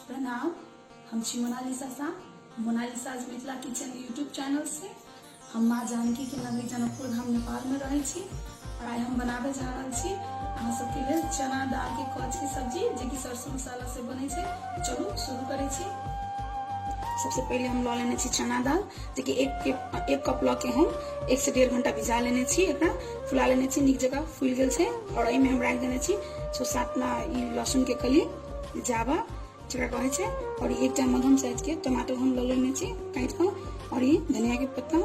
प्रणाम, हम छी Monalisa Shah, Monalisa's Mithila kitchen YouTube channel से। हम माँ जानकी के नगरी जनकपुर धाम नेपाल में रहे छी और आई हम बनाबे जा रहल छी अहाँ सबके लिए चना दाल के कच के सब्जी जे कि सरसों मसाला से बने छे। चलू शुरू करे छी। सबसे पहले हम ल लेने छी चना दाल जे कि एक कप ल के हम 1 से 1.5 घंटा भिजा लेने छी। एकरा फुला लेने छी, नीक जगह फूल गेल छे और एहि में हम राख देने छी 6-7 ना लहसुन के कली जावा जरा कहे छे और एक मध्यम साइज के टमाटर हम ल लेने छी काट के और ये धनिया के पत्ता,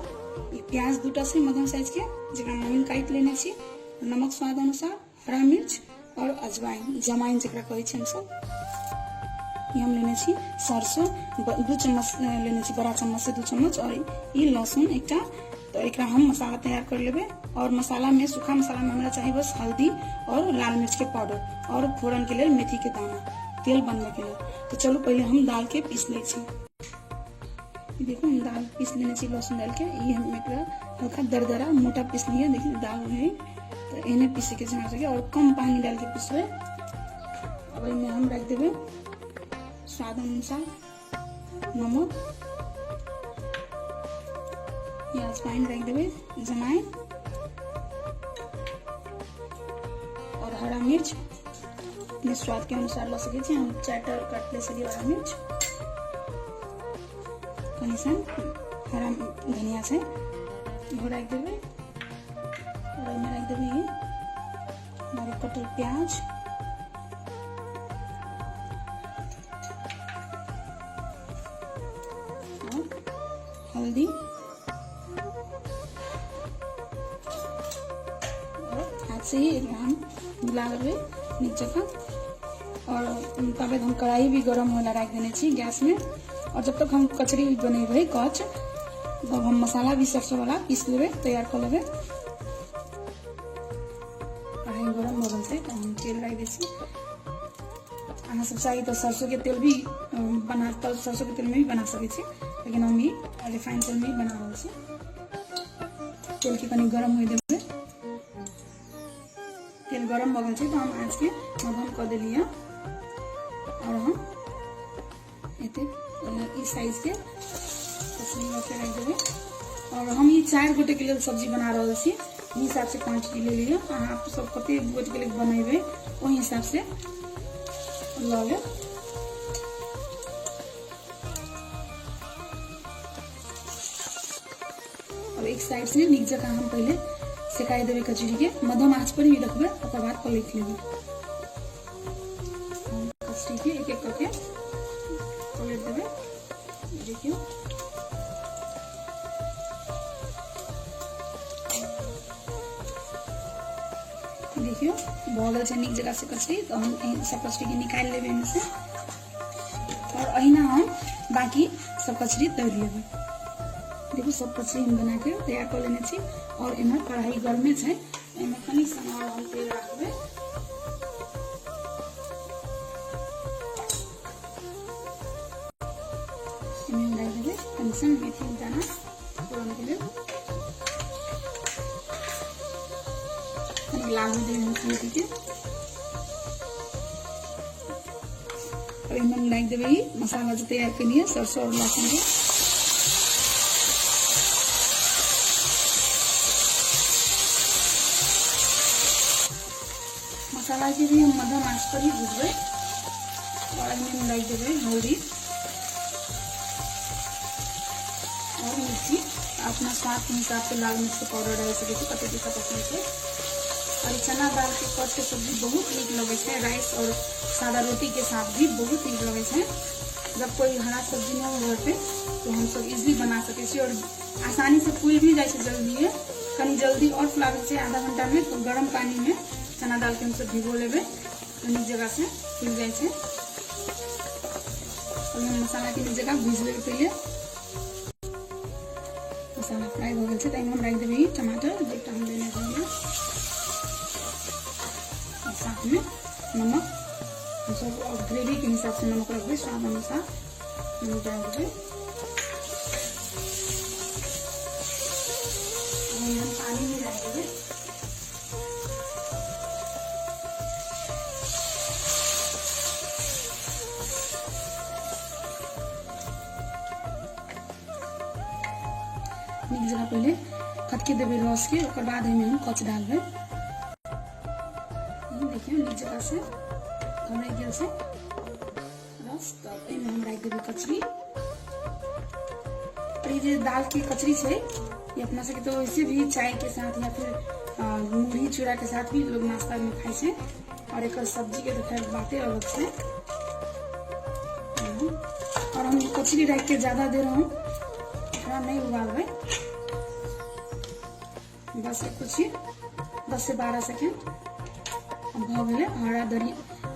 ये प्याज 2टा से मध्यम साइज के जरा महीन काट लेने छी, नमक स्वाद अनुसार, हरा मिर्च और अजवाइन जमाइन जरा कहे छे हम सब। ये हम लेने छी सरसों 2 चम्मच लेने छी, बड़ा चम्मच से 2 चम्मच और ये लहसुन एकटा। तो एक हम मसाला तैयार कर लेबे और मसाला में सूखा मसाला में हमरा चाहिए बस हल्दी और लाल मिर्च के पाउडर और फोरन के लिए मेथी के दाना, तेल बनने के लिए। तो चलो पहले हम दाल के पीस ले छी। देखो हम दाल पीस लेने छी लहसुन डाल के, ये हम एकरा हल्का दरदरा मोटा पीस लिया। देखिए दाल है तो इन्हें पीसे के जमा सके और कम पानी डाल के पीसबे। अब इनमें हम रख देबे स्वाद अनुसार नमक, ये अजवाइन रख देबे, जमाइन और हरा मिर्च अपने स्वाद के अनुसार ला सके छी। हम 4टा काट ले सके हरा मिर्च, कनी सन हरा धनिया से इहो रख देबे और इनमें रख देबे ये बारीक कटल प्याज, हल्दी और हाथ से ही हम मिला लेबे नीक जगह। और तब हम कढ़ाई भी गरम होला रख देने छी गैस में और जब तक हम कचरी बनेबे कच तब हम मसाला भी सरसों वाला पीस लेबे, तैयार कर लेबे। कढ़ाई गरम हो गल से तो हम तेल रख दे छी। अहाँ सब चाहिए तो सरसों के तेल भी सरसों के तेल में भी बना सके छी, लेकिन हम ये रिफाइन तेल में ही बना रहे छी। तेल के कनी गरम हो देबे, तेल गरम हो गल से तो हम आज के मध्यम कर देलिए और हम एते इस साइज के कचरी के रख देबे। और हम ये 4 गोटे के लिए सब्जी बना रहे छी, इस हिसाब से क्वांटिटी ले लियो। आप सब कते गोटे के लिए बनेबे वही हिसाब से ल ले। और एक साइड से नीक जगह हम पहले सेकाई देबे कचरी के, मध्यम आंच पर ही रखबे, ओकर बाद पलट लेबे। कचरी के एक एक करके पलट देबे। देखियो देखियो बहुत से नीक जगह से कचरी, तो हम सब कचरी के निकाल लेबे इनमें से और अहिना हम बाकी सब कचरी तैर लेबे। देखो सब कचरी हम बना के तैयार कर लेने छी और इनमें कढ़ाई गरमे है, इनमें कनी सन हम तेल रखबे। इनमें डाल देबे कनी सन मेथी के दाना फोरन के लिए, लाल मेथी के और इनमें डाल देबे ये मसाला जो तैयार करनी है सरसों और लहसुन के। मसाला के भी हम मध्यम आंच पर ही भूजबे और इनमें डाल देबे हल्दी और मिर्ची, अपना स्वाद के हिसाब से लाल मिर्च के पाउडर डाल सके छी कते तीखा पसंद है। और चना दाल के कच के सब्जी बहुत नीक लगे है, राइस और सादा रोटी के साथ भी बहुत नीक लगे है। जब कोई हरा सब्जी नहीं हो घर पे तो हम सब इजिली बना सके छी और आसानी से फूल भी जाए जल्दी है, कनी जल्दी और फुलावे से आधा घंटा में। तो गर्म पानी में चना दाल के हम सब भिगो लेबे, नीक जगह से फूल जाए छे। और हम मसाला के नीक जगह भूज लेबे। पहले मसाला फ्राई हो गल से हम रख देबे टमाटर जेटा हम लेने रहिए, साथ में नमक सब और ग्रेवी के हिसाब से नमक रखबे, स्वाद अनुसार नमक डाल देबे। हम पानी में डाल देबे नीक जगह पहले खदके देवे रस के, ओकर बाद एहिमे हम कच डालबे। देखिए नीक जगह से घमड़ गेल से रस, तब एहिमे हम राखि देवे कचरी। और ये जो दाल की कचरी है ये अपना सबके तो वैसे भी चाय के साथ या फिर मुढ़ी चूड़ा के साथ भी लोग नाश्ता में खाए से, और एक सब्जी के तो खैर बातें अलग से। और हम कचरी रख के ज्यादा देर हम थोड़ा नहीं उबालबे, बस कुछ 10 से 12 सेकेंड भ गए।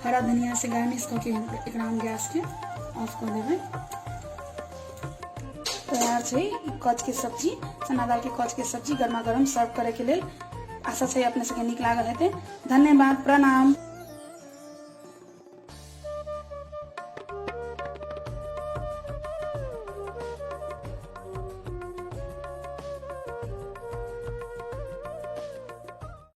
हरा धनिया से गार्निश करके एक गैस के ऑफ कर देवे। तैयार है कच के सब्जी, चना दाल के कच के सब्जी गर्मा गर्म सर्व करे के लिए। आशा है अपने सबके नीक लागल हेतै। धन्यवाद, प्रणाम।